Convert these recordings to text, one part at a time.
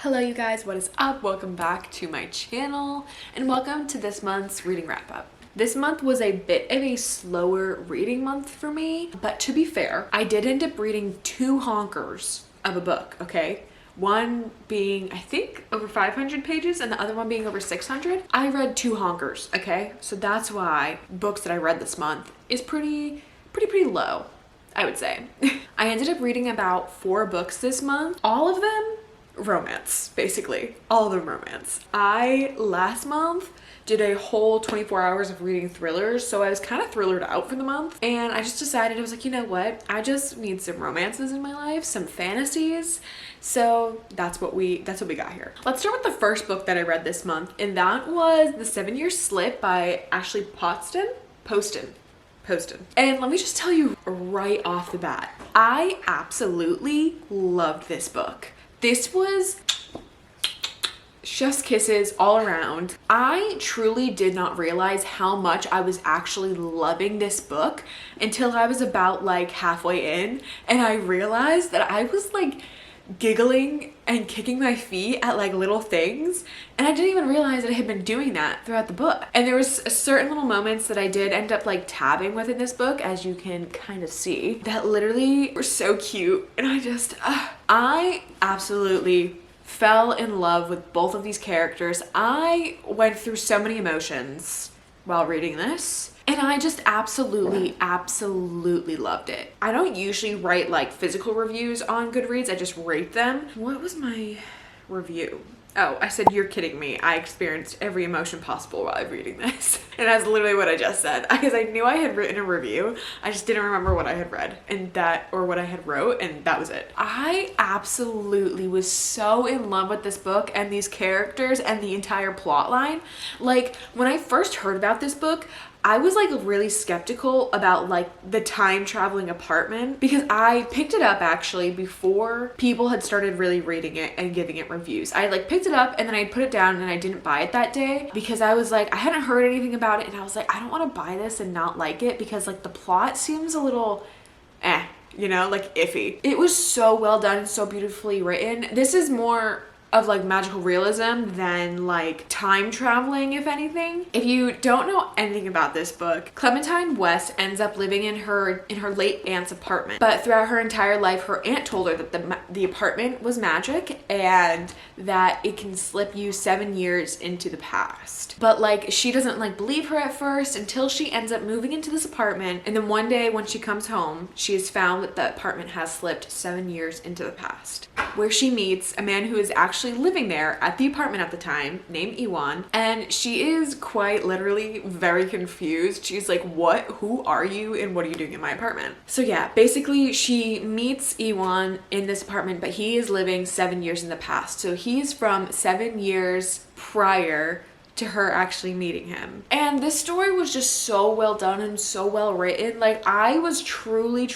Hello you guys, what is up? Welcome back to my channel and welcome to this month's reading wrap up. This month was a bit of a slower reading month for me, but to be fair, I did end up reading two honkers of a book, okay? One being, I think, over 500 pages and the other one being over 600. I read two honkers, okay? So that's why books that I read this month is pretty low, I would say. I ended up reading about 4 books this month, all of them romance, basically all of them romance. I last month did a whole 24 hours of reading thrillers, so I was kind of thrillered out for the month, and I just decided, I was like, you know what, I just need some romances in my life, some fantasies. So that's what we got here. Let's start with the first book that I read this month, and that was The 7-Year Slip by Ashley Poston. And let me just tell you right off the bat, I absolutely loved this book. This was chef's kisses all around. I truly did not realize how much I was actually loving this book until I was about like halfway in, and I realized that I was like giggling and kicking my feet at like little things, and I didn't even realize that I had been doing that throughout the book. And there was certain little moments that I did end up like tabbing within this book, as you can kind of see, that literally were so cute, and I absolutely fell in love with both of these characters. I went through so many emotions while reading this, and I just absolutely loved it. I don't usually write like physical reviews on Goodreads, I just rate them. What was my review? Oh, I said, you're kidding me. I experienced every emotion possible while I was reading this. And that's literally what I just said, because I knew I had written a review. I just didn't remember what I had read or what I had wrote, and that was it. I absolutely was so in love with this book and these characters and the entire plot line. Like, when I first heard about this book, I was like really skeptical about like the time traveling apartment, because I picked it up actually before people had started really reading it and giving it reviews. I like picked it up and then I put it down and I didn't buy it that day because I was like, I hadn't heard anything about it, and I was like, I don't want to buy this and not like it because like the plot seems a little you know, like iffy. It was so well done and so beautifully written. This is more of like magical realism than like time traveling, if anything. If you don't know anything about this book, Clementine West ends up living in her late aunt's apartment, but throughout her entire life her aunt told her that the apartment was magic and that it can slip you 7 years into the past. But like she doesn't like believe her at first until she ends up moving into this apartment, and then one day when she comes home, she has found that the apartment has slipped 7 years into the past, where she meets a man who is actually living there at the apartment at the time, named Iwan, and she is quite literally very confused. She's like, what? Who are you and what are you doing in my apartment? So yeah, basically she meets Iwan in this apartment, but he is living 7 years in the past. So he's from 7 years prior to her actually meeting him. And this story was just so well done and so well written. Like, I was truly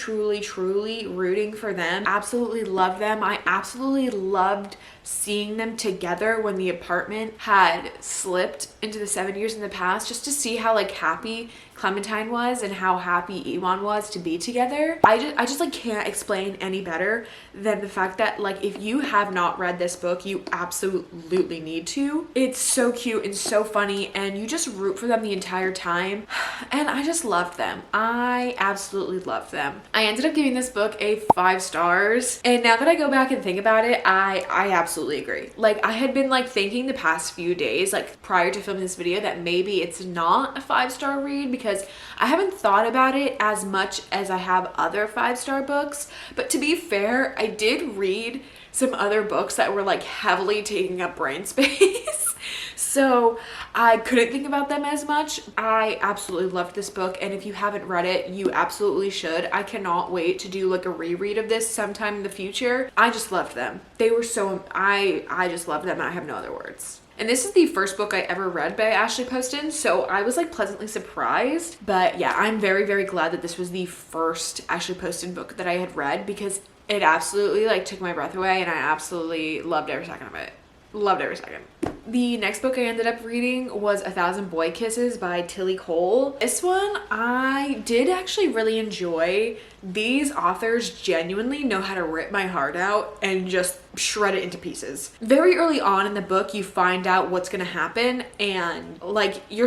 rooting for them. Absolutely loved them. I absolutely loved seeing them together when the apartment had slipped into the 7 years in the past, just to see how like happy Clementine was and how happy Iwan was to be together. I just like can't explain any better than the fact that like if you have not read this book, you absolutely need to. It's so cute and so funny, and you just root for them the entire time, and I just loved them. I absolutely loved them. I ended up giving this book a 5 stars, and now that I go back and think about it, I absolutely agree. Like, I had been like thinking the past few days, like prior to filming this video, that maybe it's not a 5-star read because I haven't thought about it as much as I have other 5-star books. But to be fair, I did read some other books that were like heavily taking up brain space. So I couldn't think about them as much. I absolutely loved this book, and if you haven't read it, you absolutely should. I cannot wait to do like a reread of this sometime in the future. I just loved them. They were so, I just loved them, and I have no other words. And this is the first book I ever read by Ashley Poston, so I was like pleasantly surprised. But yeah, I'm very glad that this was the first Ashley Poston book that I had read, because it absolutely like took my breath away, and I absolutely loved every second of it. Loved every second. The next book I ended up reading was 1,000 Boy Kisses by Tilly Cole. This one I did actually really enjoy. These authors genuinely know how to rip my heart out and just shred it into pieces. Very early on in the book, you find out what's gonna happen, and like your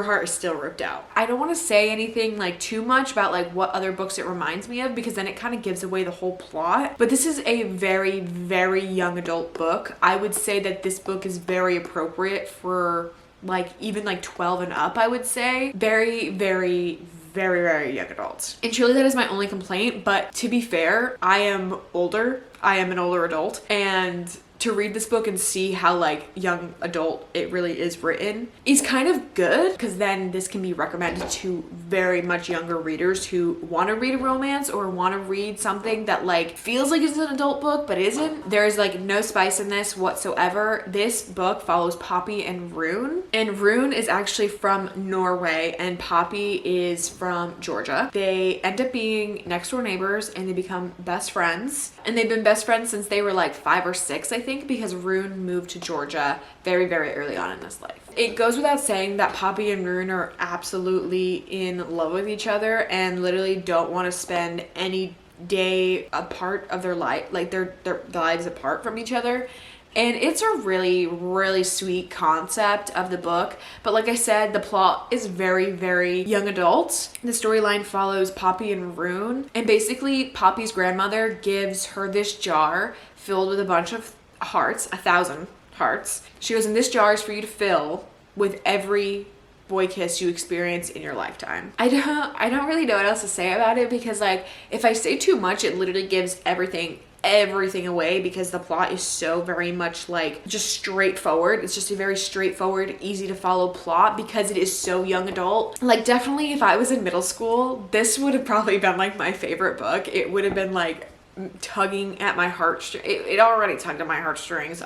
heart is still ripped out. I don't want to say anything like too much about like what other books it reminds me of, because then it kind of gives away the whole plot. But this is a very, very young adult book. I would say that this book is very appropriate for like even like 12 and up, I would say. Very, very, very, very young adults. And truly that is my only complaint. But to be fair, I am older. I am an older adult, and to read this book and see how like young adult it really is written is kind of good, because then this can be recommended to very much younger readers who want to read a romance or want to read something that like feels like it's an adult book but isn't. There's like no spice in this whatsoever. This book follows Poppy and Rune, and Rune is actually from Norway and Poppy is from Georgia. They end up being next door neighbors and they become best friends, and they've been best friends since they were like 5 or 6, I think, because Rune moved to Georgia very, very early on in his life. It goes without saying that Poppy and Rune are absolutely in love with each other and literally don't want to spend any day apart of their life, like their lives apart from each other. And it's a really, really sweet concept of the book. But like I said, the plot is very, very young adult. The storyline follows Poppy and Rune. And basically, Poppy's grandmother gives her this jar filled with a bunch of hearts, 1,000 hearts. She goes, and this jar is for you to fill with every boy kiss you experience in your lifetime. I don't really know what else to say about it, because like if I say too much, it literally gives everything away, because the plot is so very much like just straightforward. It's just a very straightforward, easy to follow plot because it is so young adult. Like definitely if I was in middle school, this would have probably been like my favorite book. It would have been like tugging at my heartstrings. It already tugged at my heartstrings.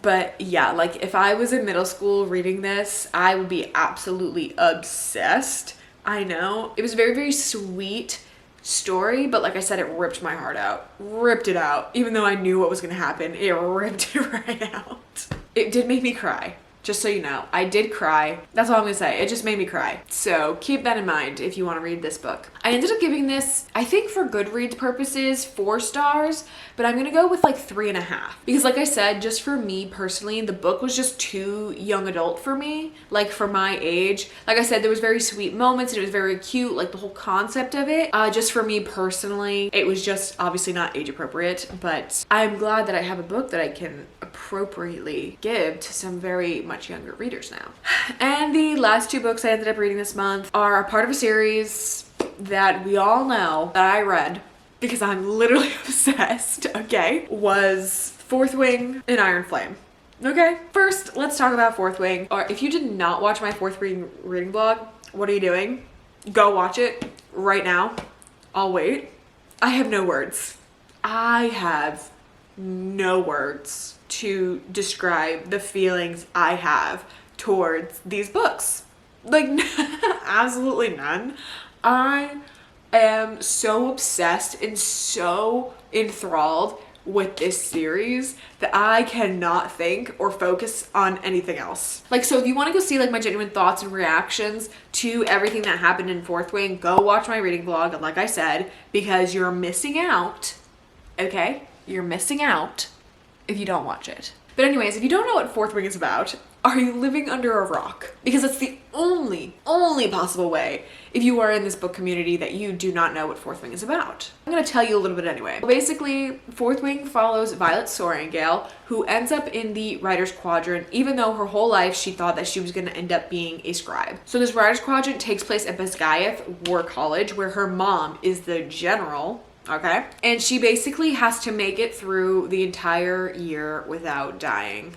But yeah, like if I was in middle school reading this, I would be absolutely obsessed. I know. It was a very, very sweet story, but like I said, it ripped my heart out. Ripped it out. Even though I knew what was going to happen, it ripped it right out. It did make me cry. Just so you know, I did cry. That's all I'm gonna say. It just made me cry. So keep that in mind if you want to read this book. I ended up giving this, I think for Goodreads purposes, 4 stars, but I'm gonna go with like 3.5. Because like I said, just for me personally, the book was just too young adult for me, like for my age. Like I said, there was very sweet moments and it was very cute, like the whole concept of it. Just for me personally, it was just obviously not age appropriate, but I'm glad that I have a book that I can appropriately give to some very much younger readers now. And the last 2 books I ended up reading this month are a part of a series that we all know that I read because I'm literally obsessed, okay, was Fourth Wing and Iron Flame. Okay, first let's talk about Fourth Wing. Or if you did not watch my Fourth Wing reading blog, what are you doing? Go watch it right now. I'll wait. I have no words. I have no words to describe the feelings I have towards these books. Like, absolutely none. I am so obsessed and so enthralled with this series that I cannot think or focus on anything else. Like, so if you want to go see like my genuine thoughts and reactions to everything that happened in Fourth Wing, go watch my reading vlog, like I said, because you're missing out, okay? You're missing out if you don't watch it. But anyways, if you don't know what Fourth Wing is about, are you living under a rock? Because it's the only possible way if you are in this book community that you do not know what Fourth Wing is about. I'm gonna tell you a little bit anyway. Basically, Fourth Wing follows Violet Sorrengail, who ends up in the Writer's Quadrant, even though her whole life she thought that she was gonna end up being a scribe. So this Writer's Quadrant takes place at Basgiath War College, where her mom is the general. Okay, and she basically has to make it through the entire year without dying.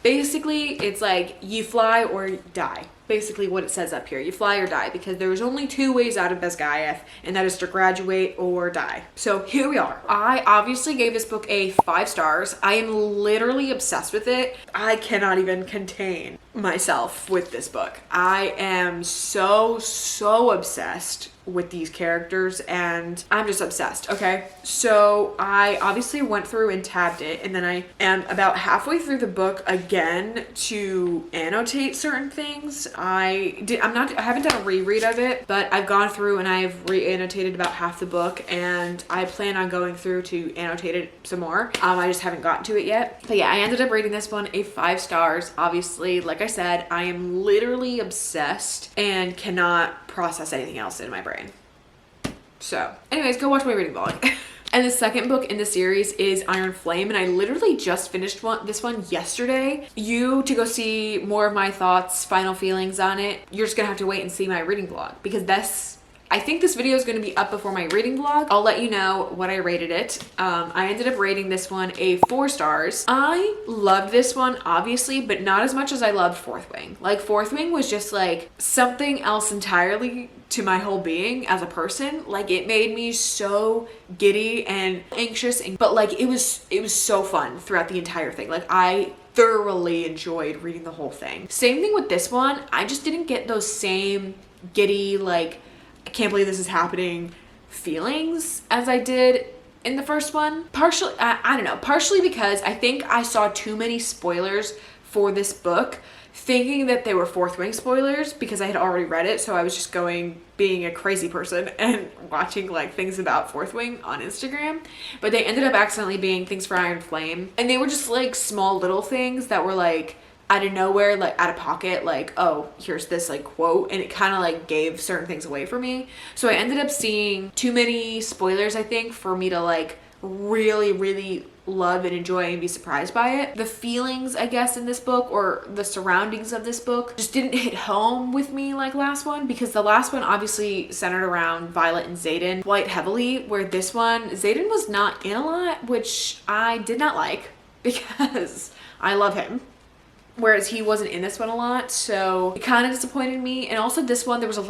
Basically, it's like you fly or die. Basically what it says up here, you fly or die, because there's only 2 ways out of Basgiath, and that is to graduate or die. So here we are. I obviously gave this book a 5 stars. I am literally obsessed with it. I cannot even contain myself with this book. I am so obsessed with these characters, and I'm just obsessed. Okay, so I obviously went through and tabbed it, and then I am about halfway through the book again to annotate certain things. I haven't done a reread of it, but I've gone through and I've re-annotated about half the book, and I plan on going through to annotate it some more. I just haven't gotten to it yet. But yeah, I ended up rating this one a 5 stars. Obviously, like I said, I am literally obsessed and cannot process anything else in my brain. So anyways, go watch my reading vlog. And the second book in the series is Iron Flame, and I literally just finished this one yesterday. To go see more of my thoughts, final feelings on it, you're just gonna have to wait and see my reading vlog, because I think this video is going to be up before my reading vlog. I'll let you know what I rated it. I ended up rating this one a 4 stars. I loved this one, obviously, but not as much as I loved Fourth Wing. Like, Fourth Wing was just like something else entirely to my whole being as a person. Like, it made me so giddy and anxious, but like it was so fun throughout the entire thing. Like, I thoroughly enjoyed reading the whole thing. Same thing with this one. I just didn't get those same giddy, like, I can't believe this is happening feelings as I did in the first one. Partially, I don't know, partially because I think I saw too many spoilers for this book, thinking that they were Fourth Wing spoilers because I had already read it. So I was just being a crazy person and watching like things about Fourth Wing on Instagram, but they ended up accidentally being things for Iron Flame, and they were just like small little things that were like out of nowhere, like out of pocket, like, oh, here's this like quote, and it kind of like gave certain things away for me. So I ended up seeing too many spoilers, I think, for me to like really love and enjoy and be surprised by it. The feelings, I guess, in this book, or the surroundings of this book, just didn't hit home with me like last one, because the last one obviously centered around Violet and Xaden quite heavily, where this one, Xaden was not in a lot, which I did not like because I love him. Whereas he wasn't in this one a lot, so it kind of disappointed me. And also this one, there was a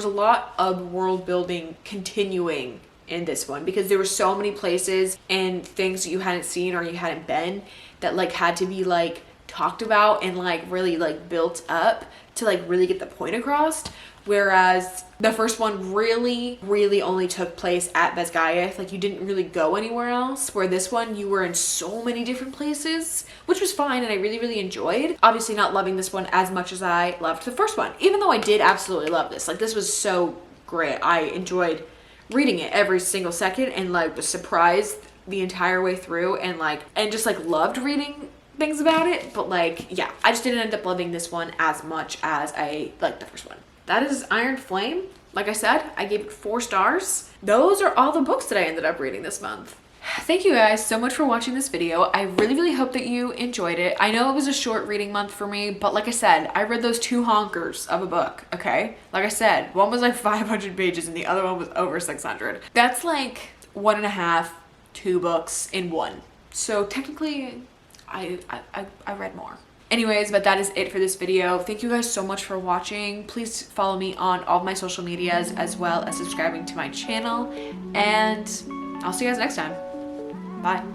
lot of world building continuing in this one, because there were so many places and things that you hadn't seen or you hadn't been that like had to be like talked about and like really like built up to like really get the point across. Whereas the first one really only took place at Besgaia. Like, you didn't really go anywhere else. Where this one, you were in so many different places, which was fine and I really enjoyed. Obviously not loving this one as much as I loved the first one, even though I did absolutely love this. Like, this was so great. I enjoyed reading it every single second and like was surprised the entire way through, and just like loved reading things about it. But like, yeah, I just didn't end up loving this one as much as I liked the first one. That is Iron Flame. Like I said, I gave it 4 stars. Those are all the books that I ended up reading this month. Thank you guys so much for watching this video. I really hope that you enjoyed it. I know it was a short reading month for me, but like I said, I read those 2 honkers of a book, okay? Like I said, one was like 500 pages and the other one was over 600. That's like 1.5, 2 books in one. So technically, I read more. Anyways, but that is it for this video. Thank you guys so much for watching. Please follow me on all of my social medias, as well as subscribing to my channel. And I'll see you guys next time. Bye.